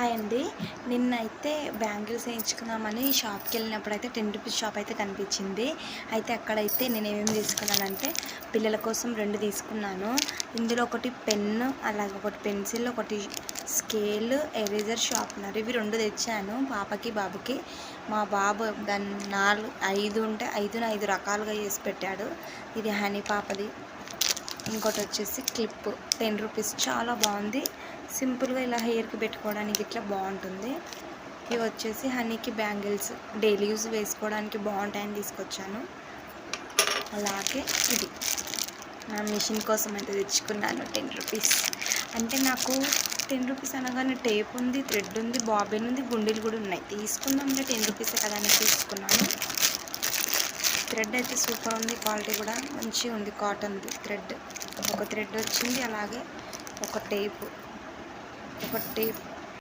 Hi అండి. నిన్నైతే bangles వేయించుకుందామని షాప్కి వెళ్ళినప్పుడు అయితే 10 రూపీస్ షాప్ అయితే కనిపించింది. అయితే అక్కడైతే నేను ఏమేమి తీసుకున్నానంటే పిల్లల కోసం 2 తీసుకున్నాను. ఇందులో ఒకటి పెన్ను, అలాగే ఒకటి పెన్సిల్, ఒకటి స్కేల్, ఎరేజర్, షార్ప్నర్, ఇవి 2 తెచ్చాను పాపకి బాబుకి. మా బాబు దాన్ని 5 ఉంటే 5ని 5 రకాలుగా చేసి పెట్టాడు. ఇది హనీ పాపది. ఇంకోటి వచ్చేసి క్లిప్ 10 రూపీస్, చాలా బాగుంది. సింపుల్గా ఇలా హెయిర్కి పెట్టుకోవడానికి ఇట్లా బాగుంటుంది. ఇవి వచ్చేసి హనీకి బ్యాంగిల్స్, డైలీ యూజ్ వేసుకోవడానికి బాగుంటాయని తీసుకొచ్చాను. అలాగే ఇది నా మిషన్ కోసం అయితే తెచ్చుకున్నాను 10 రూపీస్. అంటే నాకు 10 రూపీస్ అనగానే టేప్ ఉంది, థ్రెడ్ ఉంది, బాబిన్ ఉంది, గుండీలు కూడా ఉన్నాయి. తీసుకుందాంలే 10 రూపీస్ కదా అని తీసుకున్నాను. థ్రెడ్ అయితే సూపర్ ఉంది, క్వాలిటీ కూడా మంచిగా ఉంది. కాటన్ది థ్రెడ్, ఒక థ్రెడ్ వచ్చింది. అలాగే ఒక టేప్